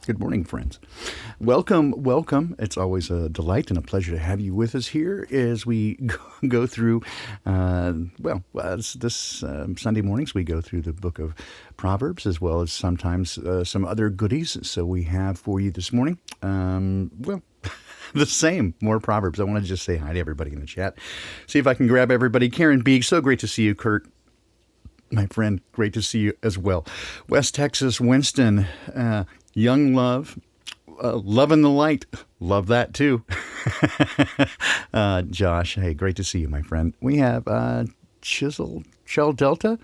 Good morning, friends. Welcome, welcome. It's always a delight and a pleasure to have you with us here as we go through, this Sunday mornings we go through the book of Proverbs as well as sometimes some other goodies. So we have for you this morning, the same, more Proverbs. I want to just say hi to everybody in the chat. See if I can grab everybody. Karen Beeg, so great to see you. Kurt, my friend, great to see you as well. West Texas, Winston, Young Love, Loving the Light, love that too. Josh, hey, great to see you, my friend. We have Shell Delta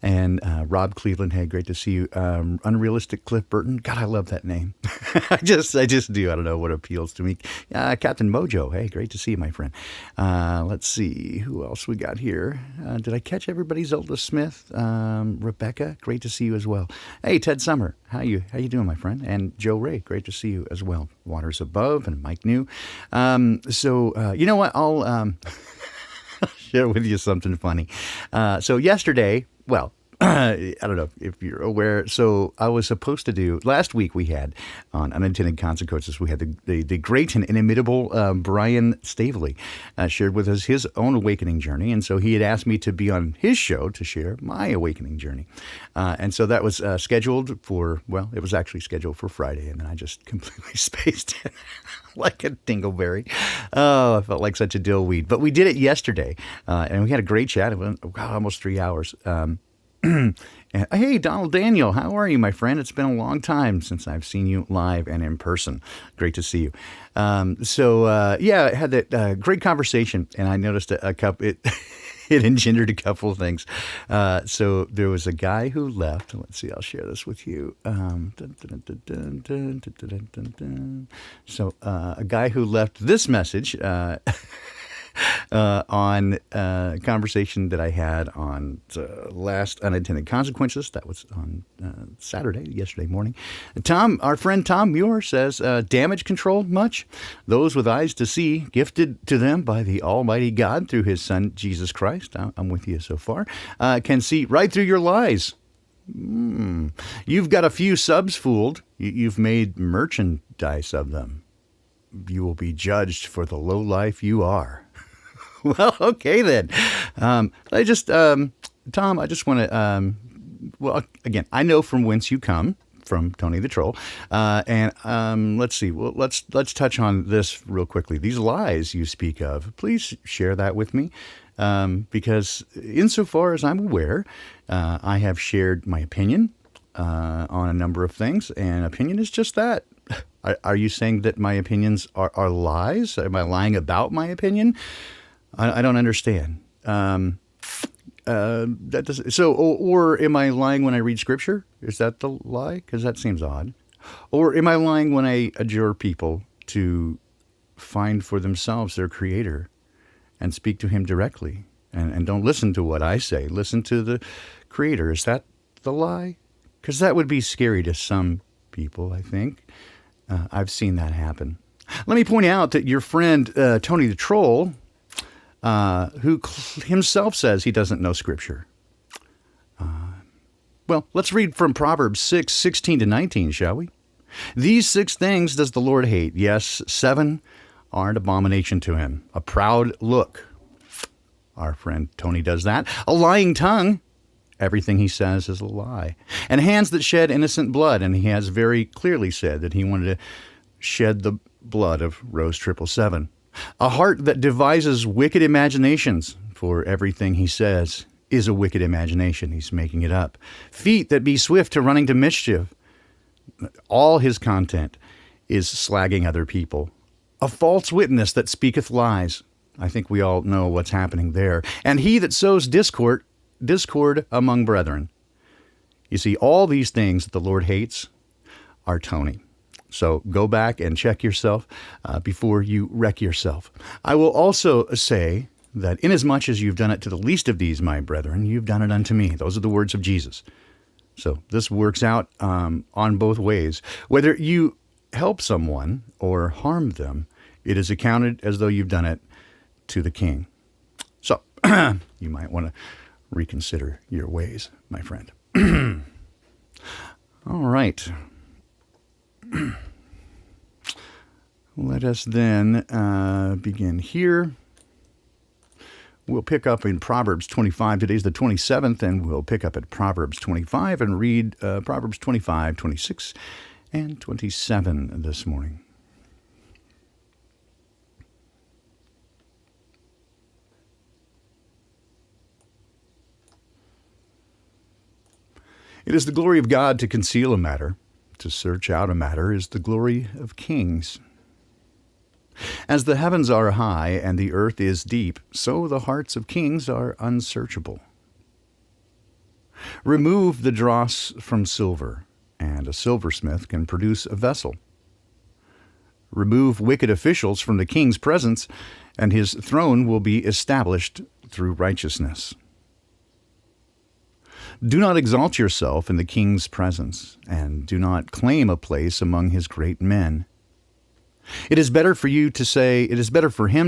and Rob Cleveland, hey, great to see you. Unrealistic Cliff Burton, God, I love that name. I just do. I don't know what appeals to me. Captain Mojo, hey, great to see you, my friend. Let's see who else we got here. Did I catch everybody? Zelda Smith, Rebecca, great to see you as well. Hey, Ted Summer, how you doing, my friend? And Joe Ray, great to see you as well. Waters Above and Mike New. You know what? I'll share with you something funny. So yesterday, I don't know if you're aware. So I was supposed to do, last week we had on Unintended Consequences, we had the great and inimitable Brian Staveley shared with us his own awakening journey. And so he had asked me to be on his show to share my awakening journey. And so that was scheduled for, it was actually scheduled for Friday. And then I just completely spaced it like a dingleberry. Oh, I felt like such a dillweed. But we did it yesterday. And we had a great chat. It went almost 3 hours. Hey, Donald Daniel, how are you, my friend? It's been a long time since I've seen you live and in person. Great to see you. I had that great conversation, and I noticed a couple. It engendered a couple of things. So there was a guy who left. Let's see, I'll share this with you. So a guy who left this message. On a conversation that I had on last Unintended Consequences. That was on yesterday morning. Tom, our friend Tom Muir says, damage control much? Those with eyes to see, gifted to them by the Almighty God through his Son, Jesus Christ, I'm with you so far, can see right through your lies. You've got a few subs fooled. You've made merchandise of them. You will be judged for the low life you are. Well, okay then. Tom, I just want to, again, I know from whence you come, from Tony the Troll, and let's see. Well, let's touch on this real quickly. These lies you speak of, please share that with me, because insofar as I'm aware, I have shared my opinion on a number of things, and opinion is just that. Are you saying that my opinions are lies? Am I lying about my opinion? I don't understand. That does so. Or am I lying when I read scripture? Is that the lie? Because that seems odd. Or am I lying when I adjure people to find for themselves their Creator and speak to Him directly and don't listen to what I say? Listen to the Creator. Is that the lie? Because that would be scary to some people, I think. I've seen that happen. Let me point out that your friend Tony the Troll, who himself says he doesn't know Scripture. Let's read from Proverbs 6:16-19, shall we? These 6 things does the Lord hate. Yes, 7 are an abomination to him. A proud look. Our friend Tony does that. A lying tongue. Everything he says is a lie. And hands that shed innocent blood. And he has very clearly said that he wanted to shed the blood of Rose 777. A heart that devises wicked imaginations. For everything he says is a wicked imagination. He's making it up. Feet that be swift to running to mischief. All his content is slagging other people. A false witness that speaketh lies. I think we all know what's happening there. And he that sows discord among brethren. You see, all these things that the Lord hates are Tony. So go back and check yourself before you wreck yourself. I will also say that inasmuch as you've done it to the least of these, my brethren, you've done it unto me. Those are the words of Jesus. So this works out on both ways. Whether you help someone or harm them, it is accounted as though you've done it to the king. So you might want to reconsider your ways, my friend. All right. Let us then begin here. We'll pick up in Proverbs 25. Today's the 27th, and we'll pick up at Proverbs 25 and read Proverbs 25, 26, and 27 this morning. It is the glory of God to conceal a matter. To search out a matter is the glory of kings. As the heavens are high and the earth is deep, so the hearts of kings are unsearchable. Remove the dross from silver, and a silversmith can produce a vessel. Remove wicked officials from the king's presence, and his throne will be established through righteousness. Do not exalt yourself in the king's presence, and do not claim a place among his great men. It is better for him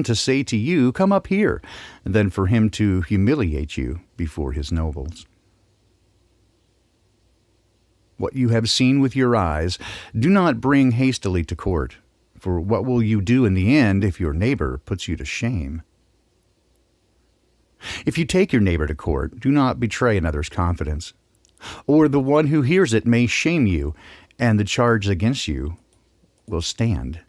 to say to you, "Come up here," than for him to humiliate you before his nobles. What you have seen with your eyes, do not bring hastily to court, for what will you do in the end if your neighbor puts you to shame? If you take your neighbor to court, do not betray another's confidence, or the one who hears it may shame you, and the charge against you will stand.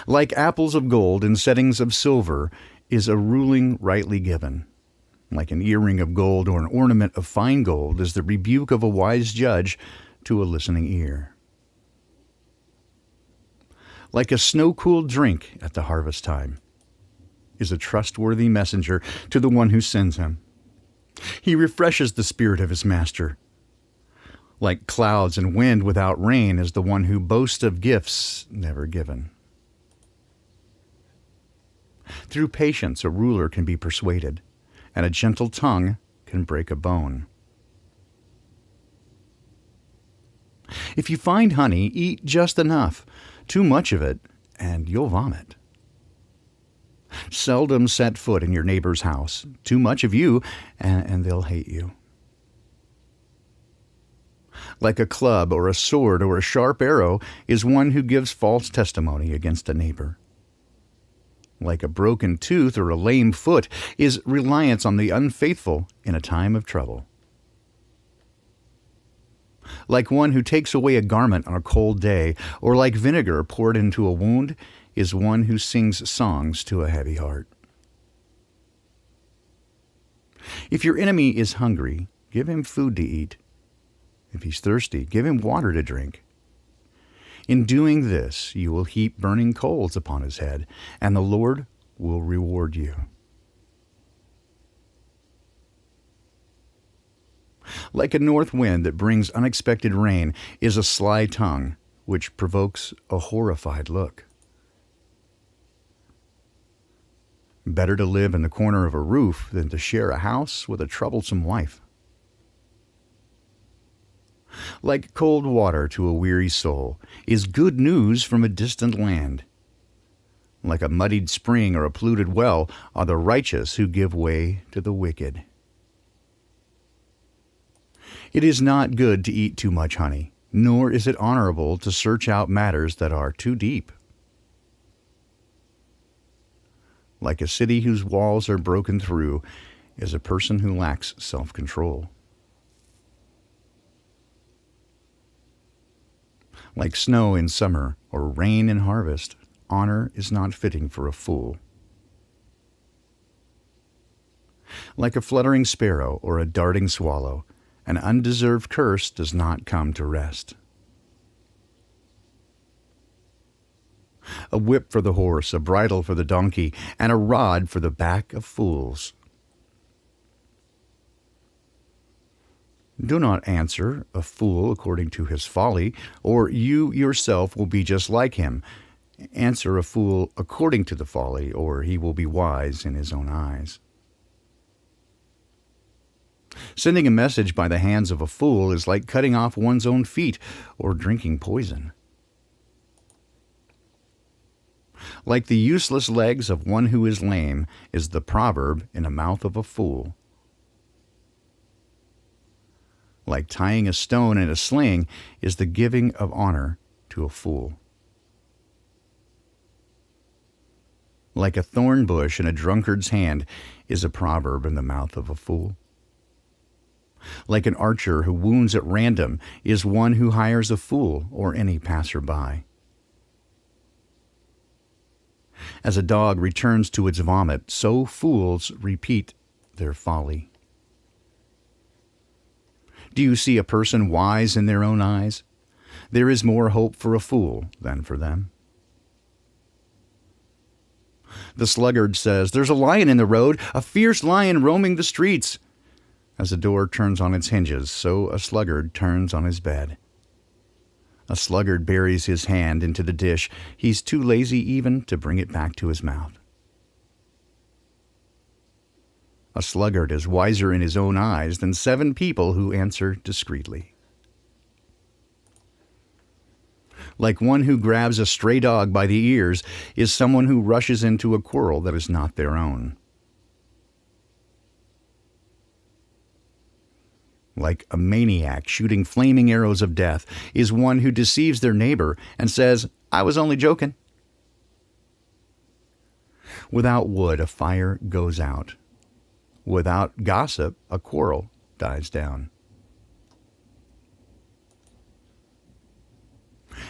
Like apples of gold in settings of silver is a ruling rightly given. Like an earring of gold or an ornament of fine gold is the rebuke of a wise judge to a listening ear. Like a snow-cooled drink at the harvest time is a trustworthy messenger to the one who sends him. He refreshes the spirit of his master. Like clouds and wind without rain is the one who boasts of gifts never given. Through patience, a ruler can be persuaded, and a gentle tongue can break a bone. If you find honey, eat just enough. Too much of it, and you'll vomit. Seldom set foot in your neighbor's house. Too much of you, and they'll hate you. Like a club or a sword or a sharp arrow is one who gives false testimony against a neighbor. Like a broken tooth or a lame foot is reliance on the unfaithful in a time of trouble. Like one who takes away a garment on a cold day, or like vinegar poured into a wound, is one who sings songs to a heavy heart. If your enemy is hungry, give him food to eat. If he's thirsty, give him water to drink. In doing this, you will heap burning coals upon his head, and the Lord will reward you. Like a north wind that brings unexpected rain is a sly tongue, which provokes a horrified look. Better to live in the corner of a roof than to share a house with a troublesome wife. Like cold water to a weary soul is good news from a distant land. Like a muddied spring or a polluted well are the righteous who give way to the wicked. It is not good to eat too much honey, nor is it honorable to search out matters that are too deep. Like a city whose walls are broken through is a person who lacks self-control. Like snow in summer or rain in harvest, honor is not fitting for a fool. Like a fluttering sparrow or a darting swallow, an undeserved curse does not come to rest. A whip for the horse, a bridle for the donkey, and a rod for the back of fools. Do not answer a fool according to his folly, or you yourself will be just like him. Answer a fool according to the folly, or he will be wise in his own eyes. Sending a message by the hands of a fool is like cutting off one's own feet or drinking poison. Like the useless legs of one who is lame is the proverb in the mouth of a fool. Like tying a stone in a sling is the giving of honor to a fool. Like a thorn bush in a drunkard's hand is a proverb in the mouth of a fool. Like an archer who wounds at random is one who hires a fool or any passerby. As a dog returns to its vomit, so fools repeat their folly. Do you see a person wise in their own eyes? There is more hope for a fool than for them. The sluggard says, "There's a lion in the road, a fierce lion roaming the streets." As a door turns on its hinges, so a sluggard turns on his bed. A sluggard buries his hand into the dish. He's too lazy even to bring it back to his mouth. A sluggard is wiser in his own eyes than 7 people who answer discreetly. Like one who grabs a stray dog by the ears is someone who rushes into a quarrel that is not their own. Like a maniac shooting flaming arrows of death is one who deceives their neighbor and says, "I was only joking." Without wood, a fire goes out. Without gossip, a quarrel dies down.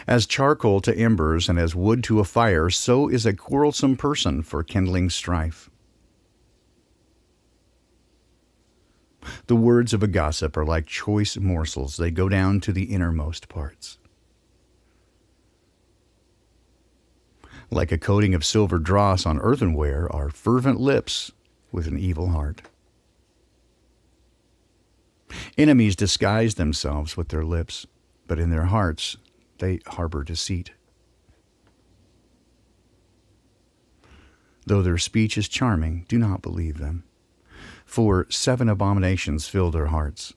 As charcoal to embers and as wood to a fire, so is a quarrelsome person for kindling strife. The words of a gossip are like choice morsels. They go down to the innermost parts. Like a coating of silver dross on earthenware are fervent lips with an evil heart. Enemies disguise themselves with their lips, but in their hearts they harbor deceit. Though their speech is charming, do not believe them. For 7 abominations fill their hearts.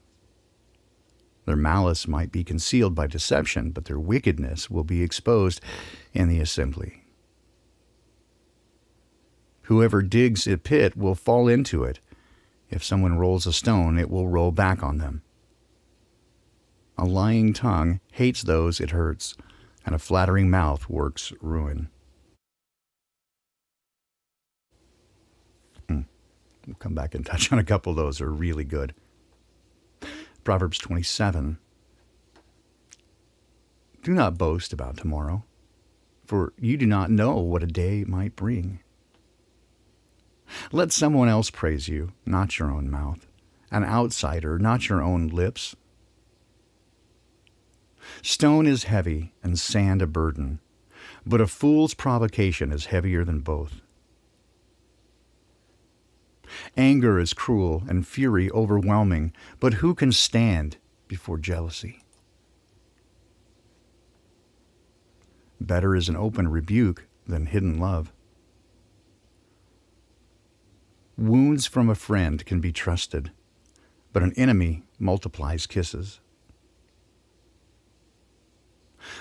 Their malice might be concealed by deception, but their wickedness will be exposed in the assembly. Whoever digs a pit will fall into it. If someone rolls a stone, it will roll back on them. A lying tongue hates those it hurts, and a flattering mouth works ruin. We'll come back and touch on a couple of those. They're really good. Proverbs 27. Do not boast about tomorrow, for you do not know what a day might bring. Let someone else praise you, not your own mouth, an outsider, not your own lips. Stone is heavy and sand a burden, but a fool's provocation is heavier than both. Anger is cruel and fury overwhelming, but who can stand before jealousy? Better is an open rebuke than hidden love. Wounds from a friend can be trusted, but an enemy multiplies kisses.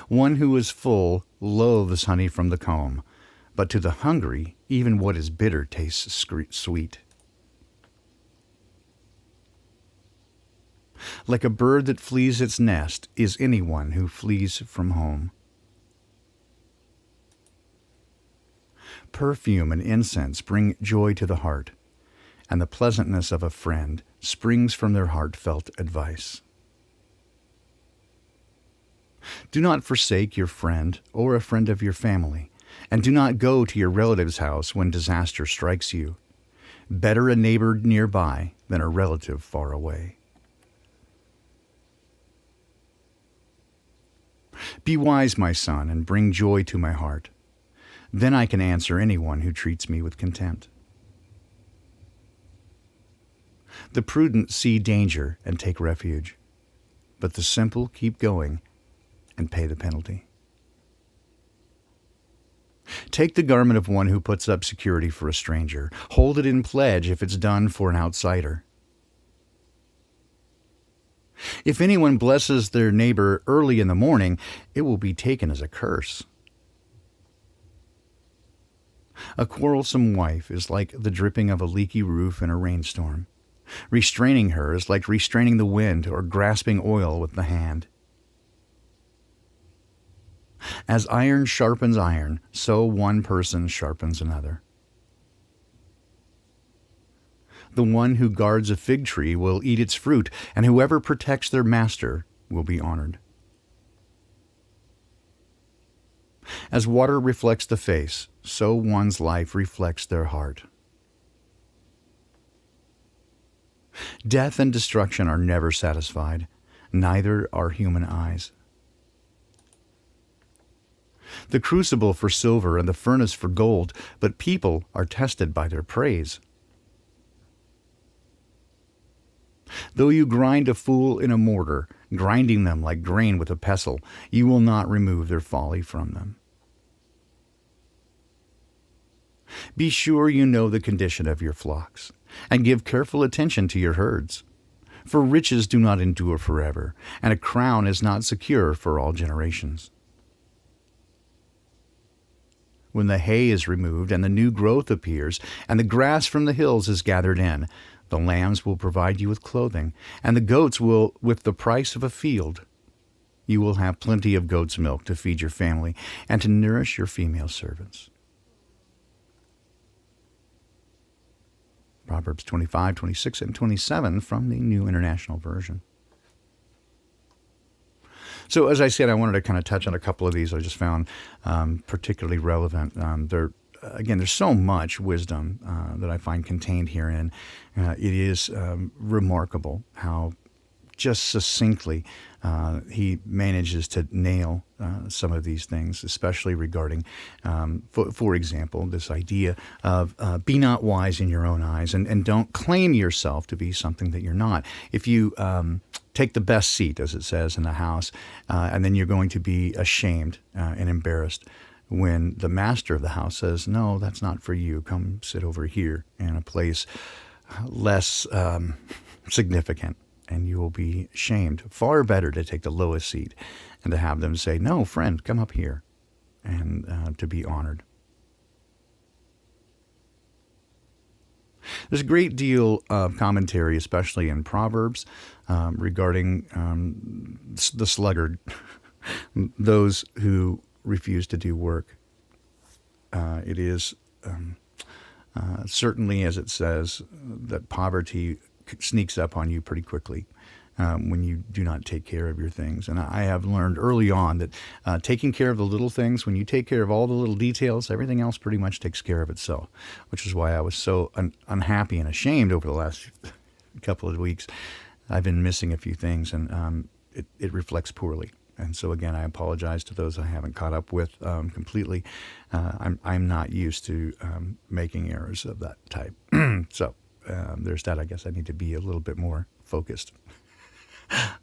One who is full loathes honey from the comb, but to the hungry, even what is bitter tastes sweet. Like a bird that flees its nest is anyone who flees from home. Perfume and incense bring joy to the heart, and the pleasantness of a friend springs from their heartfelt advice. Do not forsake your friend or a friend of your family, and do not go to your relative's house when disaster strikes you. Better a neighbor nearby than a relative far away. Be wise, my son, and bring joy to my heart. Then I can answer anyone who treats me with contempt. The prudent see danger and take refuge, but the simple keep going and pay the penalty. Take the garment of one who puts up security for a stranger. Hold it in pledge if it's done for an outsider. If anyone blesses their neighbor early in the morning, it will be taken as a curse. A quarrelsome wife is like the dripping of a leaky roof in a rainstorm. Restraining her is like restraining the wind or grasping oil with the hand. As iron sharpens iron, so one person sharpens another. The one who guards a fig tree will eat its fruit, and whoever protects their master will be honored. As water reflects the face, so one's life reflects their heart. Death and destruction are never satisfied, neither are human eyes. The crucible for silver and the furnace for gold, but people are tested by their praise. Though you grind a fool in a mortar, grinding them like grain with a pestle, you will not remove their folly from them. Be sure you know the condition of your flocks, and give careful attention to your herds. For riches do not endure forever, and a crown is not secure for all generations. When the hay is removed and the new growth appears, and the grass from the hills is gathered in, the lambs will provide you with clothing, and the goats will with the price of a field. You will have plenty of goat's milk to feed your family and to nourish your female servants. Proverbs 25, 26, and 27 from the New International Version. So as I said, I wanted to kind of touch on a couple of these I just found particularly relevant. There's so much wisdom that I find contained herein. It is remarkable how just succinctly he manages to nail some of these things, especially regarding, for example, this idea of be not wise in your own eyes, and don't claim yourself to be something that you're not. If you take the best seat, as it says in the house, and then you're going to be ashamed and embarrassed when the master of the house says, no, that's not for you. Come sit over here in a place less significant, and you will be shamed. Far better to take the lowest seat and to have them say, no, friend, come up here, and to be honored. There's a great deal of commentary, especially in Proverbs, regarding the sluggard, those who refuse to do work. It is certainly, as it says, that poverty sneaks up on you pretty quickly when you do not take care of your things. And I have learned early on that taking care of the little things, when you take care of all the little details, everything else pretty much takes care of itself, which is why I was so unhappy and ashamed over the last couple of weeks. I've been missing a few things, and it reflects poorly. And so again, I apologize to those I haven't caught up with completely. I'm not used to making errors of that type. So there's that. I guess I need to be a little bit more focused.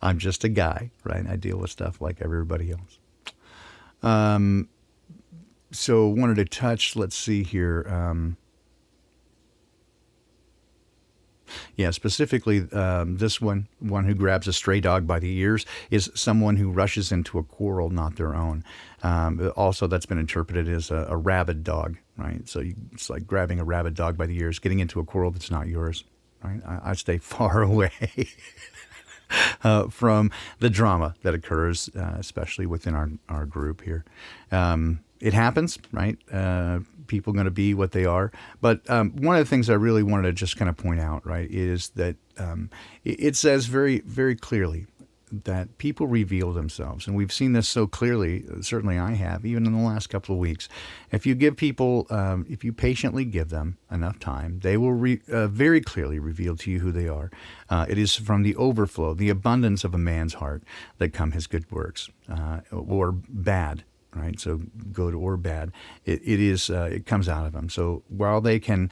I'm just a guy, right? I deal with stuff like everybody else. So wanted to touch, let's see here. Specifically this one who grabs a stray dog by the ears is someone who rushes into a quarrel not their own. Also, that's been interpreted as a rabid dog, right? So it's like grabbing a rabid dog by the ears, getting into a quarrel that's not yours, right? I stay far away from the drama that occurs, especially within our group here. It happens, right? People are going to be what they are. But one of the things I really wanted to just kind of point out, right, is that it says very, very clearly that people reveal themselves. And we've seen this so clearly, certainly I have, even in the last couple of weeks. If you give people, if you patiently give them enough time, they will very clearly reveal to you who they are. It is from the overflow, the abundance of a man's heart that come his good works, or bad. Right, so good or bad, it comes out of them. So while they can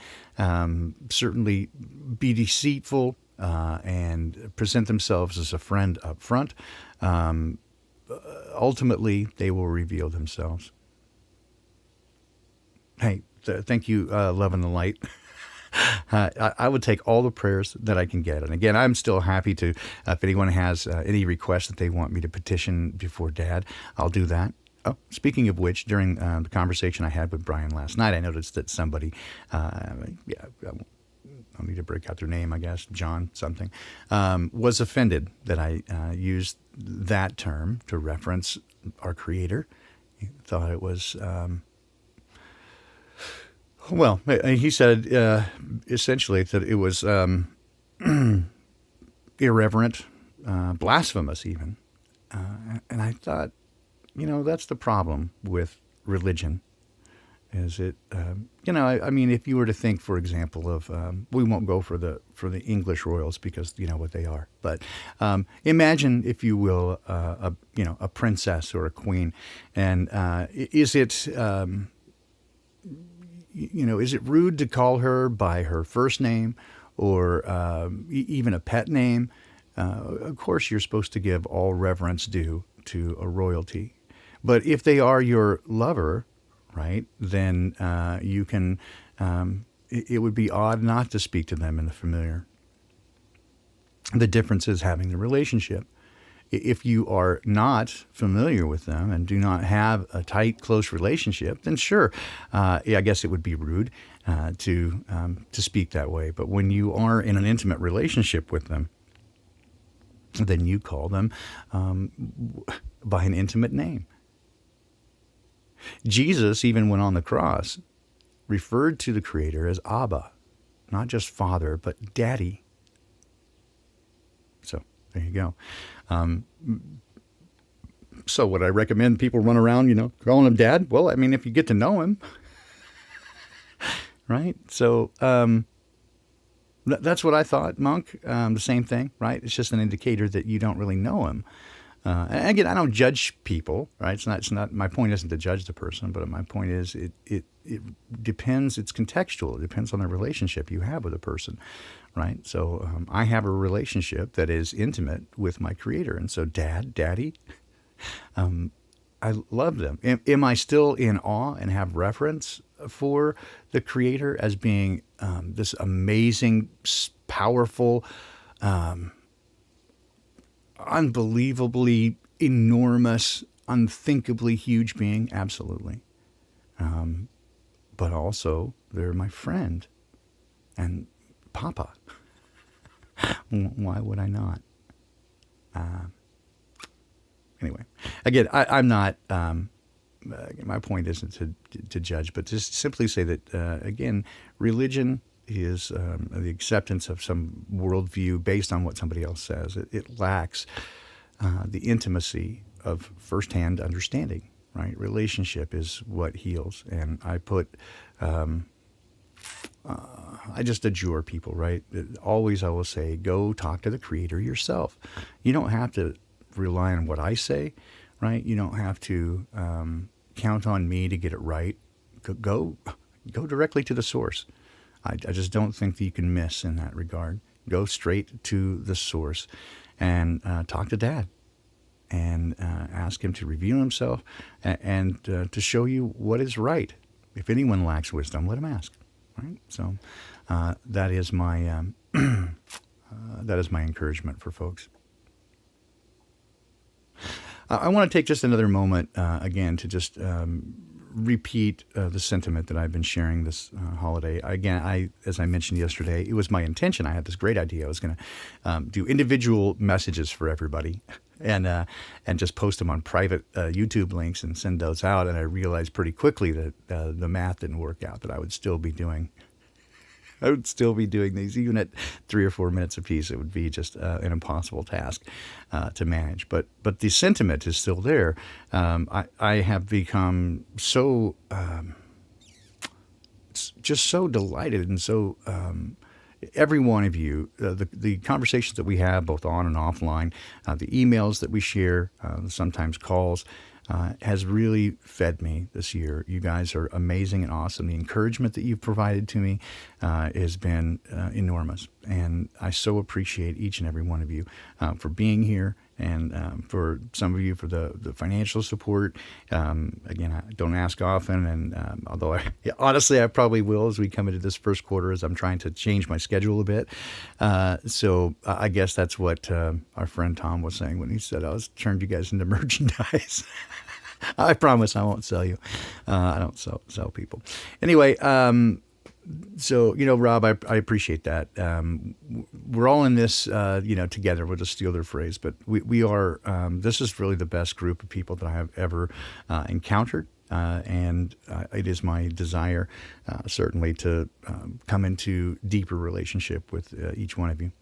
certainly be deceitful and present themselves as a friend up front, ultimately they will reveal themselves. Hey, thank you, Love and the Light. I would take all the prayers that I can get. And again, I'm still happy to, if anyone has any requests that they want me to petition before Dad, I'll do that. Oh, speaking of which, during the conversation I had with Brian last night, I noticed that somebody, I don't need to break out their name, I guess, John something, was offended that I used that term to reference our Creator. He thought it was, well, he said essentially that it was irreverent, blasphemous even. And I thought, that's the problem with religion. Is it, I mean, if you were to think, for example, of, we won't go for the English royals because you know what they are, but imagine, if you will, a princess or a queen, and is it, is it rude to call her by her first name or even a pet name? Of course, you're supposed to give all reverence due to a royalty, but if they are your lover, right, then you can, it would be odd not to speak to them in the familiar. The difference is having the relationship. If you are not familiar with them and do not have a tight, close relationship, then sure, I guess it would be rude to speak that way. But when you are in an intimate relationship with them, then you call them by an intimate name. Jesus, even when on the cross, referred to the Creator as Abba, not just Father, but Daddy. So there you go. So would I recommend people run around, calling him Dad? Well, I mean, if you get to know him, right? So that's what I thought, Monk. The same thing, right? It's just an indicator that you don't really know him. And again, I don't judge people, right? It's not. My point isn't to judge the person, but my point is it depends. It's contextual. It depends on the relationship you have with a person, right? So I have a relationship that is intimate with my Creator, and so Daddy, I love them. Am I still in awe and have reverence for the Creator as being this amazing, powerful, unbelievably enormous, unthinkably huge being? Absolutely. But also, they're my friend and Papa. Why would I not? Anyway, again, I'm not, my point isn't to judge, but just simply say that, again, religion is the acceptance of some worldview based on what somebody else says. It lacks the intimacy of firsthand understanding, right? Relationship is what heals. And I just adjure people, right? Always I will say, go talk to the Creator yourself. You don't have to rely on what I say, right? You don't have to count on me to get it right. Go directly to the source. I just don't think that you can miss in that regard. Go straight to the source and talk to Dad and ask him to reveal himself and to show you what is right. If anyone lacks wisdom, let him ask. Right? So that is my encouragement for folks. I want to take just another moment again to just repeat the sentiment that I've been sharing this holiday. Again, as I mentioned yesterday, it was my intention. I had this great idea. I was going to do individual messages for everybody and just post them on private YouTube links and send those out. And I realized pretty quickly that the math didn't work out, that I would still be doing these, even at 3 or 4 minutes apiece. It would be just an impossible task to manage. But the sentiment is still there. I have become so just so delighted and so every one of you, the conversations that we have both on and offline, the emails that we share, sometimes calls, has really fed me this year. You guys are amazing and awesome. The encouragement that you've provided to me has been enormous. And I so appreciate each and every one of you for being here, and for some of you for the financial support. Again, I don't ask often, and although honestly I probably will as we come into this first quarter, as I'm trying to change my schedule a bit. So I guess that's what our friend Tom was saying when he said I was turned you guys into merchandise. I promise I won't sell you. I don't sell people. Anyway, So, Rob, I appreciate that. We're all in this, together. We'll just steal their phrase, but we are. This is really the best group of people that I have ever encountered. And it is my desire, certainly, to come into deeper relationship with each one of you.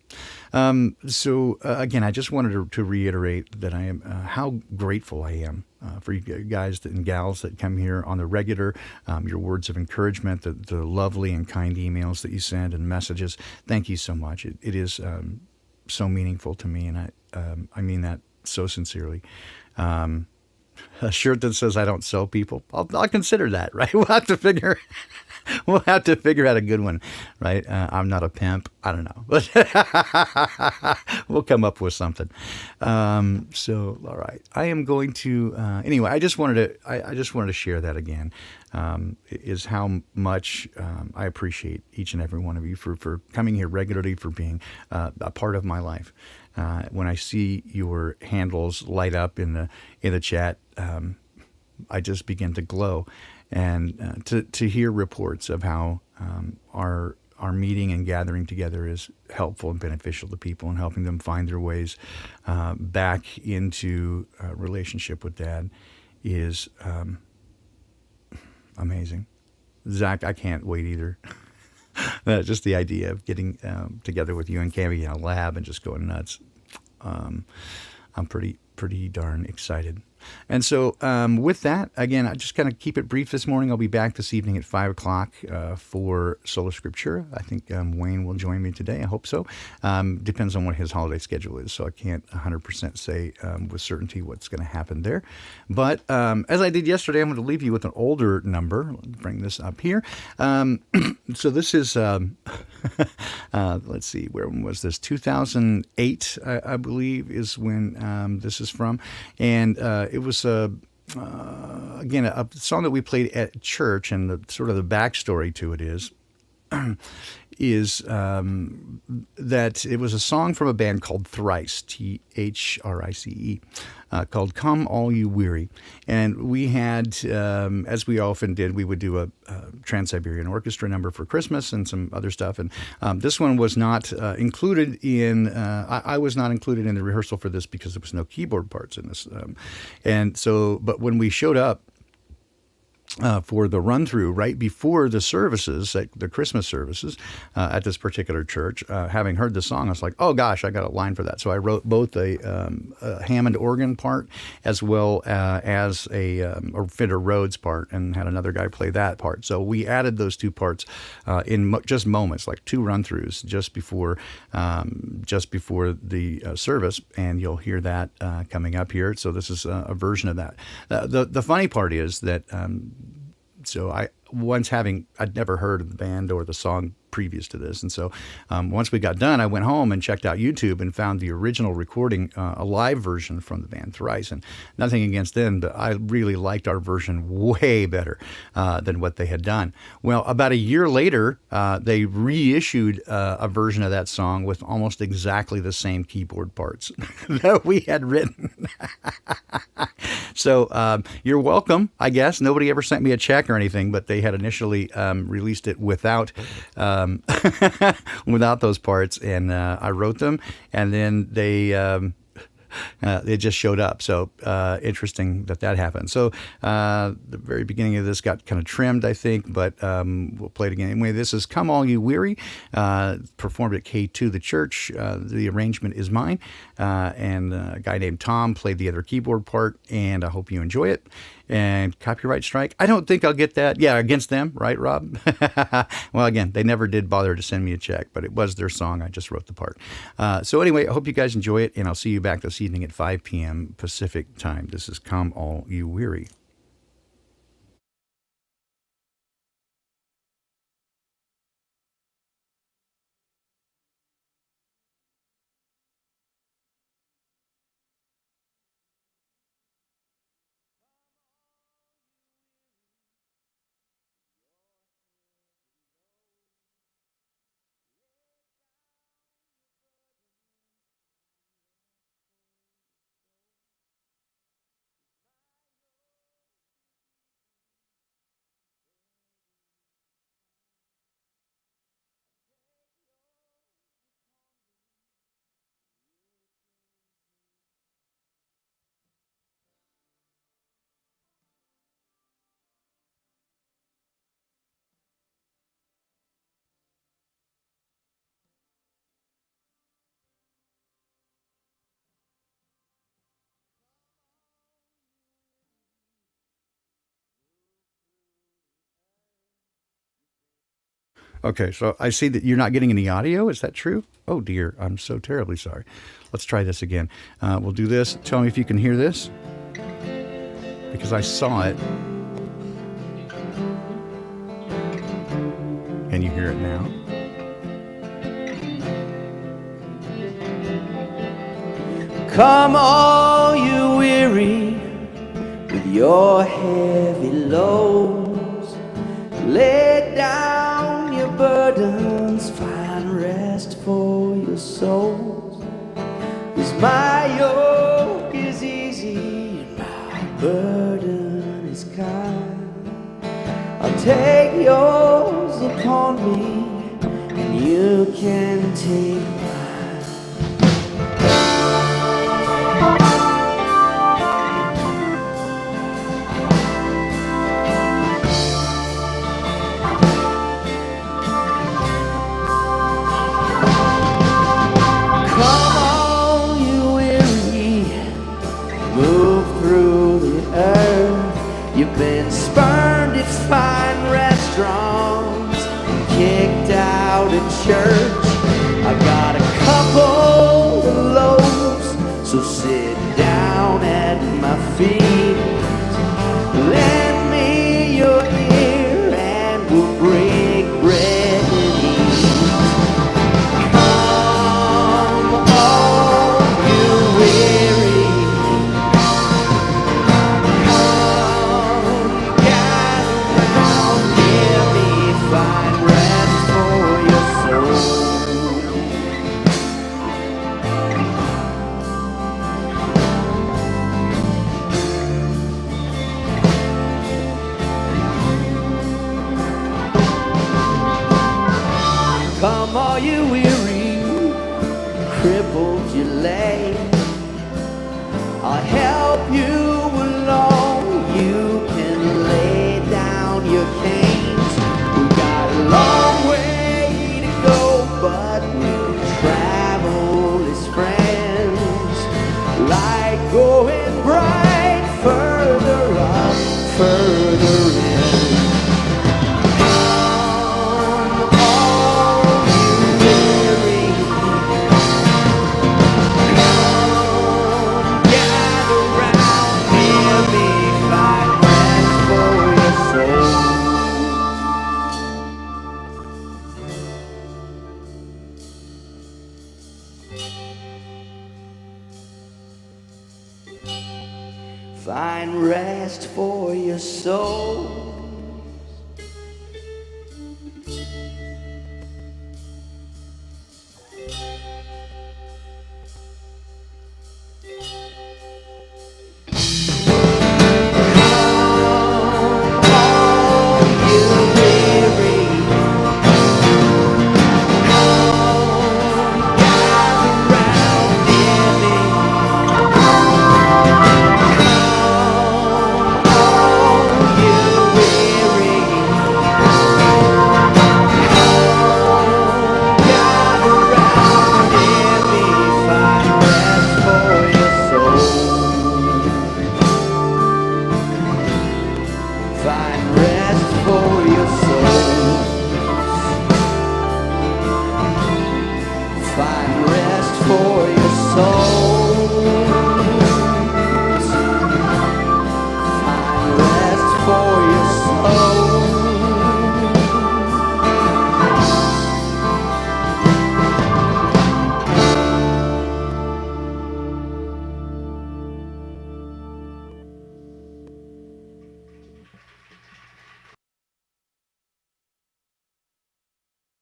So again, I just wanted to reiterate that I am how grateful I am for you guys and gals that come here on the regular. Your words of encouragement, the lovely and kind emails that you send and messages. Thank you so much. It is so meaningful to me, and I mean that so sincerely. A shirt that says "I don't sell people." I'll consider that. Right? We'll have to figure out a good one, right? I'm not a pimp. I don't know, but we'll come up with something. So, all right, I am going to anyway. I just wanted to share that again. Is how much I appreciate each and every one of you for coming here regularly, for being a part of my life. When I see your handles light up in the chat, I just begin to glow, and to hear reports of how our meeting and gathering together is helpful and beneficial to people and helping them find their ways back into relationship with Dad is amazing. Zach, I can't wait either. Just the idea of getting together with you and Cammy in a lab and just going nuts. I'm pretty darn excited. And so with that, again, I just kind of keep it brief this morning. I'll be back this evening at 5 o'clock for Sola Scriptura. I think Wayne will join me today. I hope so. Depends on what his holiday schedule is, so I can't 100% say with certainty what's going to happen there. But as I did yesterday, I'm going to leave you with an older number. Let me bring this up here. So this is, let's see, where was this? 2008, I believe, is when this is from. And it was again a song that we played at church, and the sort of the backstory to it is that it was a song from a band called Thrice, Thrice, called "Come All You Weary," and we had, as we often did, we would do a Trans-Siberian Orchestra number for Christmas and some other stuff, and this one was not included in. I was not included in the rehearsal for this because there was no keyboard parts in this, and so. But when we showed up for the run through right before the services, like the Christmas services at this particular church, having heard the song, I was like, oh gosh, I got a line for that. So I wrote both a Hammond organ part as well as a Fender Rhodes part, and had another guy play that part. So we added those two parts in just moments, like two run throughs just before the service, and you'll hear that coming up here. So this is a version of that. The funny part is that. So I'd never heard of the band or the song previous to this. And so once we got done, I went home and checked out YouTube and found the original recording, a live version from the band Thrice. And nothing against them, but I really liked our version way better than what they had done. Well, about a year later, they reissued a version of that song with almost exactly the same keyboard parts that we had written. So you're welcome, I guess. Nobody ever sent me a check or anything, but they had initially released it without without those parts, and I wrote them, and then they just showed up. So interesting that happened. So the very beginning of this got kind of trimmed, I think, but we'll play it again. Anyway, this is "Come All You Weary," performed at K2 the church. The arrangement is mine, and a guy named Tom played the other keyboard part, and I hope you enjoy it. And copyright strike, I don't think I'll get that. Yeah, against them, right, Rob? Well, again, they never did bother to send me a check, but it was their song. I just wrote the part. So anyway, I hope you guys enjoy it, and I'll see you back this evening at 5 p.m. Pacific time. This is "Come All You Weary." Okay, so I see that you're not getting any audio. Is that true? Oh dear, I'm so terribly sorry. Let's try this again. We'll do this. Tell me if you can hear this, because I saw it. Can you hear it now? Come all you weary with your heavy loads, lay down your burdens, find rest for your souls. 'Cause my yoke is easy and my burden is kind. I'll take yours upon me and you can take mine. You've been spurned at fine restaurants and kicked out of church. I got a couple of loaves, so sit down at my feet. Lend me your ear and we'll break bread and eat. Come all you weary, come all you weary, crippled you lay. I'll help you along, you can lay down your canes. We've got a long way to go, but we'll travel as friends, like going bright further up, further in. Find rest for your soul.